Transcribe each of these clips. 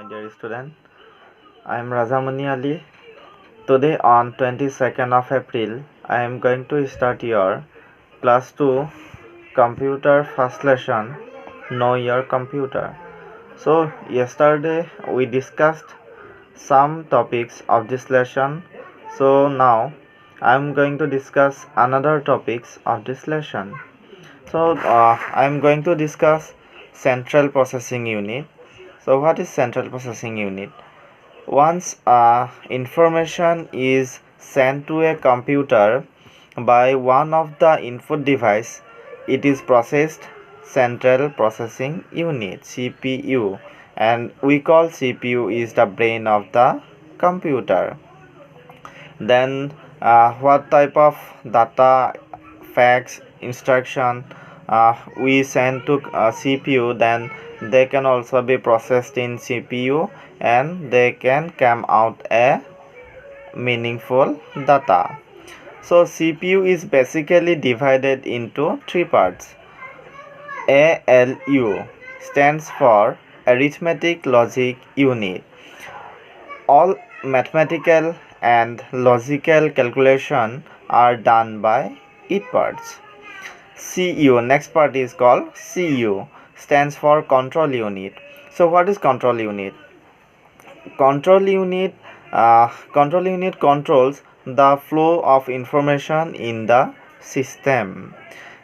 dear student. I am Rajamani Ali. Today on 22nd of April, I am going to start your class 2 computer first lesson, Know Your Computer. So yesterday we discussed some topics of this lesson. So now I am going to discuss another topics of this lesson. So I am going to discuss central processing unit. So what is central processing unit? Once information is sent to a computer by one of the input device, it is processed central processing unit CPU, and we call CPU is the brain of the computer. Then what type of data, facts, instruction we send to CPU, then they can also be processed in CPU and they can come out a meaningful data. So CPU is basically divided into three parts. ALU stands for Arithmetic Logic Unit. All mathematical and logical calculation are done by its parts. CU, next part is called CU, stands for control unit. So what is control unit? Control unit controls the flow of information in the system.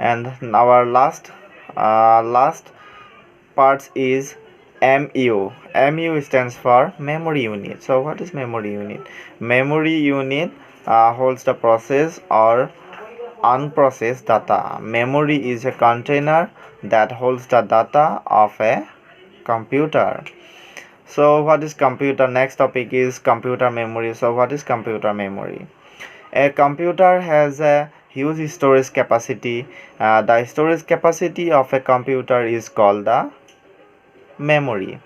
And our last part is MU. MU stands for memory unit. So what is memory unit? Memory unit holds the process or unprocessed data. Memory is a container that holds the data of a computer. So what is computer? Next topic is computer memory. So what is computer memory? A computer has a huge storage capacity. The storage capacity of a computer is called the memory.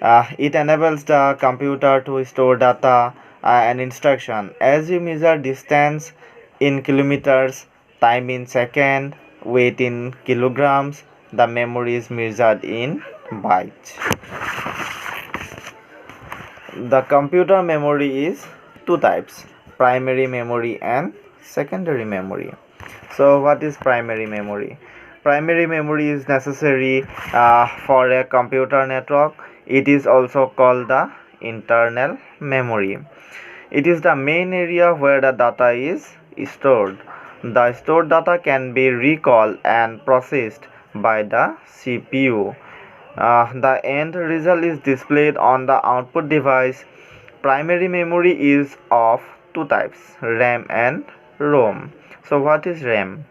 It enables the computer to store data and instruction. As you measure distance in kilometers, time in second, weight in kilograms, the memory is measured in bytes. The computer memory is two types: primary memory and secondary memory. So what is primary memory? Primary memory is necessary for a computer network. It is also called the internal memory. It is the main area where the data is stored. The stored data can be recalled and processed by the CPU. The end result is displayed on the output device. Primary memory is of two types, RAM and ROM. So what is RAM?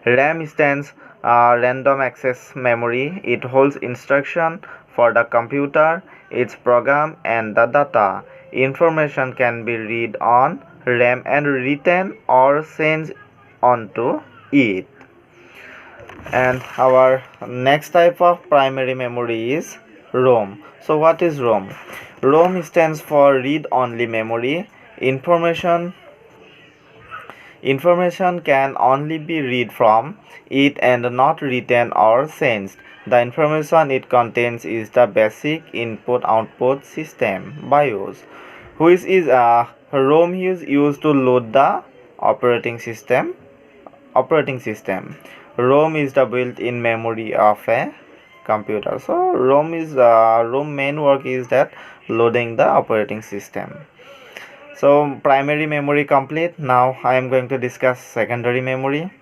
RAM stands random access memory. It holds instruction for the computer, its program and the data. Information can be read on RAM and written or sent onto it. And our next type of primary memory is ROM. So what is ROM? ROM stands for read only memory. Information can only be read from it and not written or sensed. The information it contains is the basic input-output system, BIOS, which is ROM is used to load the operating system. ROM is the built-in memory of a computer. So ROM main work is that loading the operating system. So primary memory complete. Now I am going to discuss secondary memory.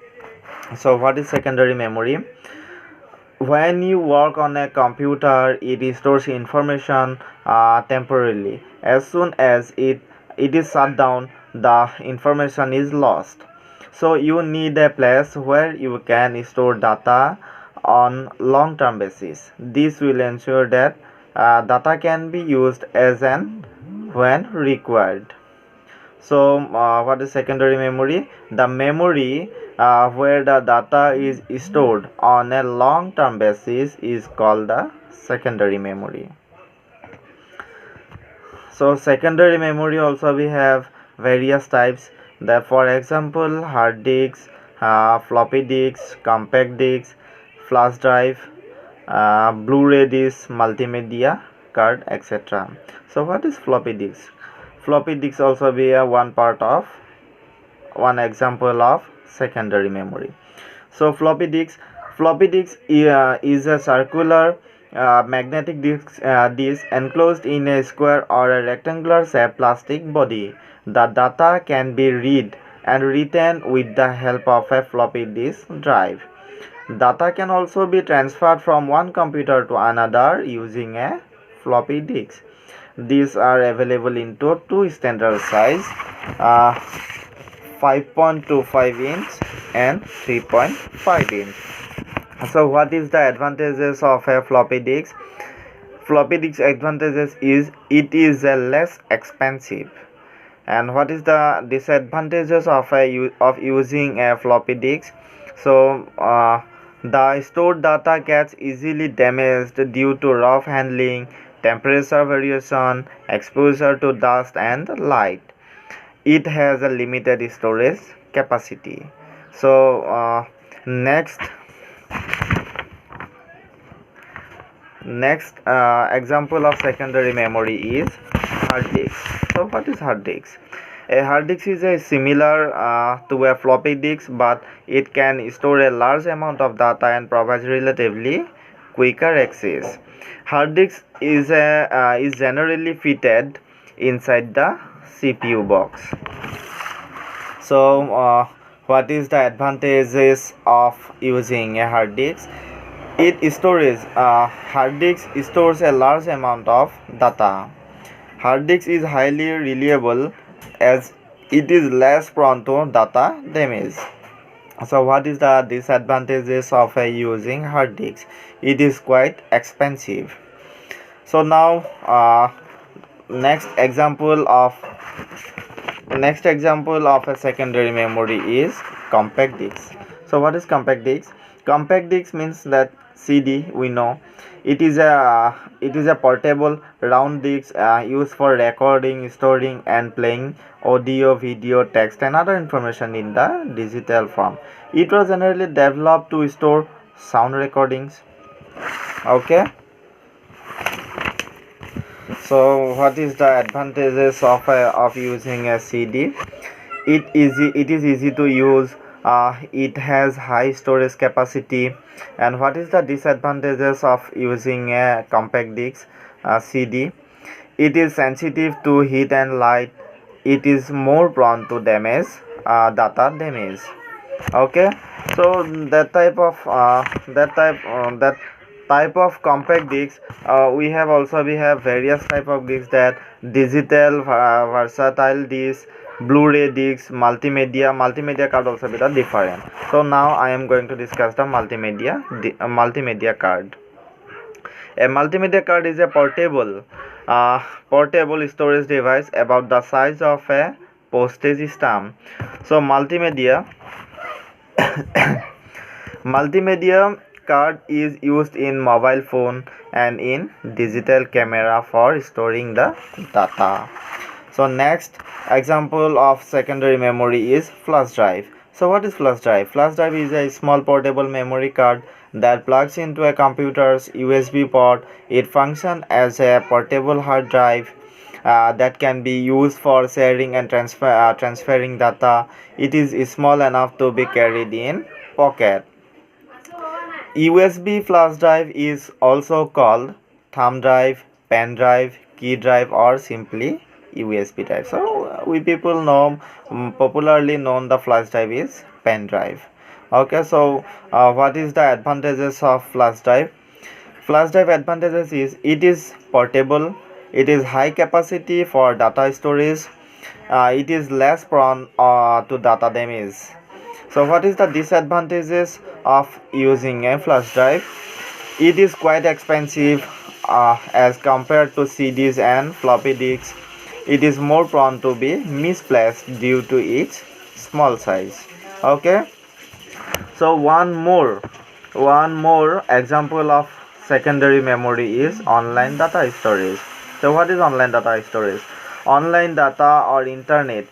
So what is secondary memory? When you work on a computer, it stores information temporarily. As soon as it is shut down, the information is lost. So you need a place where you can store data on long-term basis. This will ensure that data can be used as and when required. So what is secondary memory? The memory where the data is stored on a long-term basis is called the secondary memory. So secondary memory also we have various types. For example, hard disks, floppy disks, compact disks, flash drive, Blu-ray discs, multimedia card, etc. So what is floppy disk? Floppy disk also be a one example of secondary memory. So floppy disk is a circular magnetic disk enclosed in a square or a rectangular shaped plastic body. The data can be read and written with the help of a floppy disk drive. Data can also be transferred from one computer to another using a floppy disk. These are available in two standard size, 5.25 inch and 3.5 inch. So what is the advantages of a floppy disk? Floppy disk advantages is it is less expensive. And what is the disadvantages of using a floppy disk? So the stored data gets easily damaged due to rough handling, temperature variation, exposure to dust and light. It has a limited storage capacity. So next example of secondary memory is hard disk. So what is hard disk? A hard disk is a similar to a floppy disk, but it can store a large amount of data and provides relatively quicker access. Hard disk is generally fitted inside the CPU box. So what is the advantages of using a hard disk? Hard disk stores a large amount of data. Hard disk is highly reliable as it is less prone to data damage. So what is the disadvantages of using hard disk? It is quite expensive. So now next example of a secondary memory is compact disk. So what is compact disk? Compact disk means that CD, we know it is a portable round disk used for recording, storing and playing audio, video, text and other information in the digital form. It was generally developed to store sound recordings. Okay, so what is the advantages of using a CD? It is easy to use. It has high storage capacity. And what is the disadvantages of using a compact disc CD? It is sensitive to heat and light. It is more prone to data damage. Okay, so that type of compact discs we have various type of discs, that digital versatile disc, Blu-ray discs, multimedia card also be the different. So now I am going to discuss the multimedia card. A multimedia card is a portable storage device about the size of a postage stamp. So multimedia card is used in mobile phone and in digital camera for storing the data. So next example of secondary memory is flash drive. So what is flash drive? Flash drive is a small portable memory card that plugs into a computer's USB port. It functions as a portable hard drive that can be used for sharing and transferring data. It is small enough to be carried in pocket. USB flash drive is also called thumb drive, pen drive, key drive or simply USB drive. So we people know, popularly known, the flash drive is pen drive. Okay, so what is the advantages of flash drive? Flash drive advantages is it is portable, it is high capacity for data storage, it is less prone to data damage. So what is the disadvantages of using a flash drive? It is quite expensive as compared to CDs and floppy disks. It is more prone to be misplaced due to its small size. Okay, so one more example of secondary memory is online data storage. So what is online data storage? Online data or internet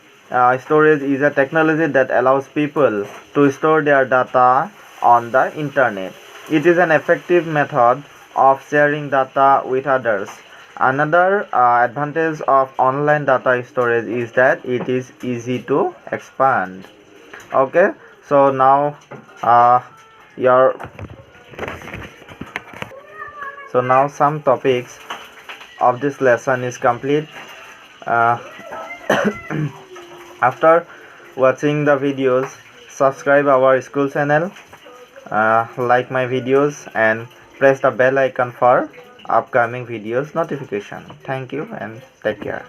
storage is a technology that allows people to store their data on the internet. It is an effective method of sharing data with others. Another advantage of online data storage is that it is easy to expand. Okay, so now your some topics of this lesson is complete. uh, After watching the videos, subscribe our school channel, like my videos, and press the bell icon for upcoming videos notification. Thank you and take care.